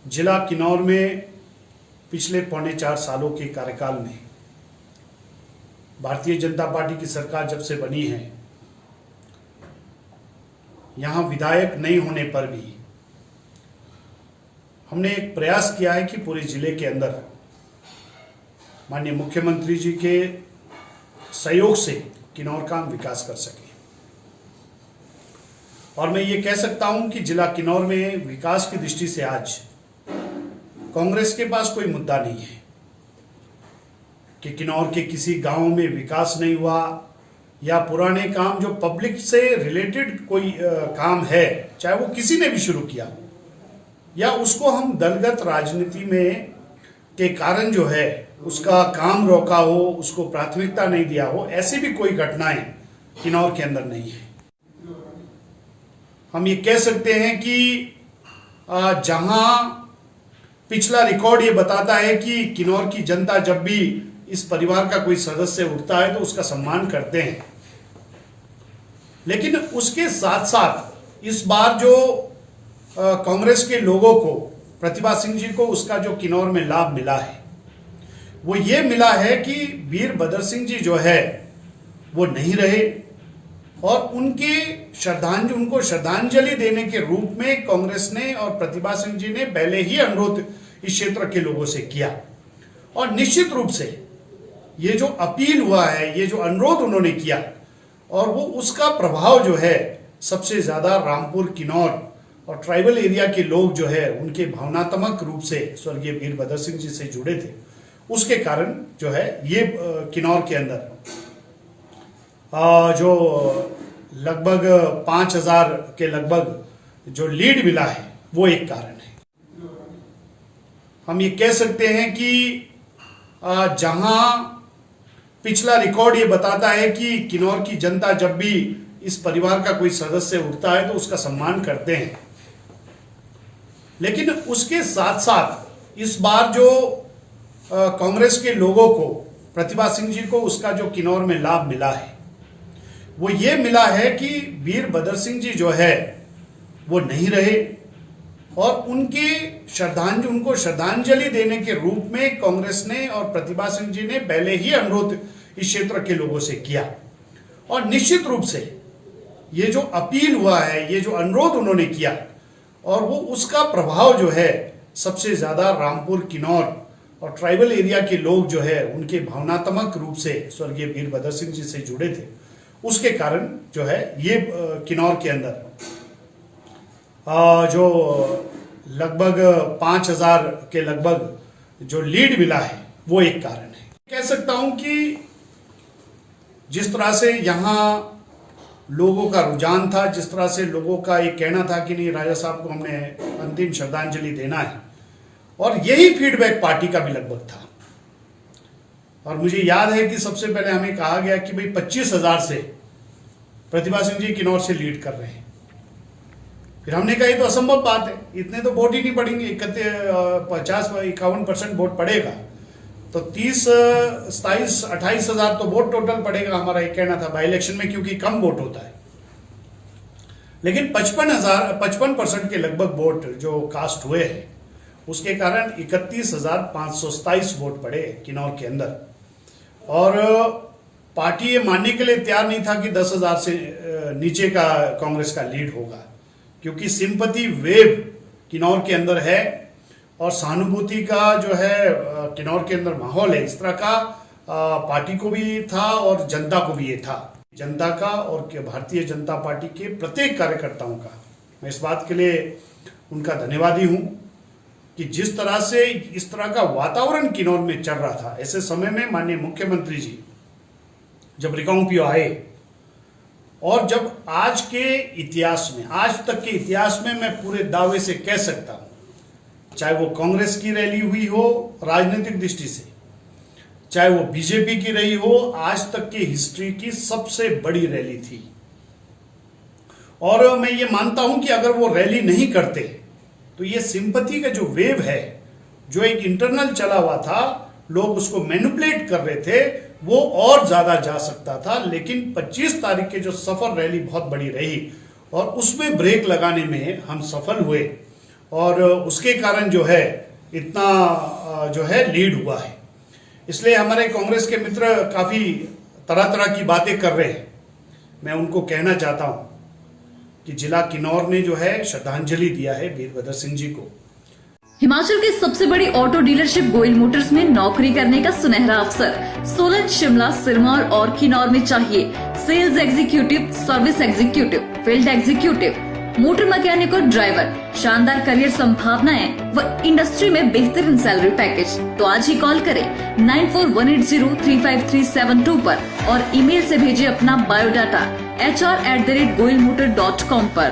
जिला किन्नौर में पिछले 4.25 सालों के कार्यकाल में भारतीय जनता पार्टी की सरकार जब से बनी है, यहाँ विधायक नहीं होने पर भी हमने एक प्रयास किया है कि पूरे जिले के अंदर माननीय मुख्यमंत्री जी के सहयोग से किन्नौर का विकास कर सके। और मैं ये कह सकता हूं कि जिला किन्नौर में विकास की दृष्टि से आज कांग्रेस के पास कोई मुद्दा नहीं है कि किन्नौर के किसी गांव में विकास नहीं हुआ या पुराने काम जो पब्लिक से रिलेटेड कोई काम है, चाहे वो किसी ने भी शुरू किया या उसको हम दलगत राजनीति में के कारण जो है उसका काम रोका हो, उसको प्राथमिकता नहीं दिया हो, ऐसी भी कोई घटनाएं किन्नौर के अंदर नहीं है। हम ये कह सकते हैं कि जहां पिछला रिकॉर्ड ये बताता है कि किन्नौर की जनता जब भी इस परिवार का कोई सदस्य उठता है तो उसका सम्मान करते हैं, लेकिन उसके साथ साथ इस बार जो कांग्रेस के लोगों को, प्रतिभा सिंह जी को उसका जो किन्नौर में लाभ मिला है वो ये मिला है कि वीरभद्र सिंह जी जो है वो नहीं रहे और उनको श्रद्धांजलि देने के रूप में कांग्रेस ने और प्रतिभा सिंह जी ने पहले ही अनुरोध इस क्षेत्र के लोगों से किया। और निश्चित रूप से ये जो अपील हुआ है, ये जो अनुरोध उन्होंने किया और वो उसका प्रभाव जो है सबसे ज्यादा रामपुर, किन्नौर और ट्राइबल एरिया के लोग जो है उनके भावनात्मक रूप से स्वर्गीय वीरभद्र सिंह जी से जुड़े थे, उसके कारण जो है ये किन्नौर के अंदर जो लगभग 5,000 के लगभग जो लीड मिला है वो एक कारण है। हम ये कह सकते हैं कि जहां पिछला रिकॉर्ड ये बताता है कि किन्नौर की जनता जब भी इस परिवार का कोई सदस्य उठता है तो उसका सम्मान करते हैं, लेकिन उसके साथ साथ इस बार जो कांग्रेस के लोगों को, प्रतिभा सिंह जी को उसका जो किन्नौर में लाभ मिला है वो ये मिला है कि वीरभद्र सिंह जी जो है वो नहीं रहे और उनको श्रद्धांजलि देने के रूप में कांग्रेस ने और प्रतिभा सिंह जी ने पहले ही अनुरोध इस क्षेत्र के लोगों से किया। और निश्चित रूप से ये जो अपील हुआ है, ये जो अनुरोध उन्होंने किया और वो उसका प्रभाव जो है सबसे ज्यादा रामपुर, किन्नौर और ट्राइबल एरिया के लोग जो है उनके भावनात्मक रूप से स्वर्गीय वीरभद्र सिंह जी से जुड़े थे, उसके कारण जो है ये किन्नौर के अंदर जो लगभग 5,000 के लगभग जो लीड मिला है वो एक कारण है। कह सकता हूं कि जिस तरह से यहाँ लोगों का रुझान था, जिस तरह से लोगों का ये कहना था कि नहीं, राजा साहब को हमने अंतिम श्रद्धांजलि देना है, और यही फीडबैक पार्टी का भी लगभग था। और मुझे याद है कि सबसे पहले हमें कहा गया कि भाई 25,000 से प्रतिभा सिंह जी किन्नौर से लीड कर रहे हैं। फिर हमने कहा ये तो असंभव बात है, इतने तो वोट ही नहीं पड़ेंगे, 50-51% वोट पड़ेगा तो 30, 27, 28,000 तो वोट टोटल पड़ेगा, हमारा ये कहना था बाई इलेक्शन में, क्योंकि कम वोट होता है। लेकिन 55% के लगभग वोट जो कास्ट हुए हैं उसके कारण 31,527 वोट पड़े किन्नौर के अंदर। और पार्टी ये मानने के लिए तैयार नहीं था कि 10,000 से नीचे का कांग्रेस का लीड होगा, क्योंकि सिंपैथी वेव किन्नौर के अंदर है और सहानुभूति का जो है किन्नौर के अंदर माहौल है, इस तरह का पार्टी को भी था और जनता को भी ये था। जनता का और भारतीय जनता पार्टी के प्रत्येक कार्यकर्ताओं का मैं इस बात के लिए उनका धन्यवादी हूं कि जिस तरह से इस तरह का वातावरण किन्नौर में चल रहा था, ऐसे समय में माननीय मुख्यमंत्री जी जब रिकांगपिओ आए और जब आज के इतिहास में, आज तक के इतिहास में मैं पूरे दावे से कह सकता हूं, चाहे वो कांग्रेस की रैली हुई हो राजनीतिक दृष्टि से, चाहे वो बीजेपी की रही हो, आज तक की हिस्ट्री की सबसे बड़ी रैली थी। और मैं ये मानता हूं कि अगर वो रैली नहीं करते तो ये सिंपैथी का जो वेव है, जो एक इंटरनल चला हुआ था, लोग उसको मैनिपुलेट कर रहे थे, वो और ज्यादा जा सकता था। लेकिन 25 तारीख के जो सफर रैली बहुत बड़ी रही और उसमें ब्रेक लगाने में हम सफल हुए और उसके कारण जो है इतना जो है लीड हुआ है। इसलिए हमारे कांग्रेस के मित्र काफी तरह तरह की बातें कर रहे हैं। मैं उनको कहना चाहता हूं कि जिला किन्नौर ने जो है श्रद्धांजलि दिया है वीरभद्र सिंह जी को। हिमाचल की सबसे बड़ी ऑटो डीलरशिप गोयल मोटर्स में नौकरी करने का सुनहरा अवसर सोलन, शिमला, सिरमौर और किन्नौर में चाहिए sales executive, service executive, field executive, motor mechanic और ड्राइवर। शानदार करियर संभावनाएं व इंडस्ट्री में बेहतरीन सैलरी पैकेज। तो आज ही कॉल करें 9418035372 पर और ईमेल से भेजिए अपना बायोडाटा hr@goilmotor.com पर।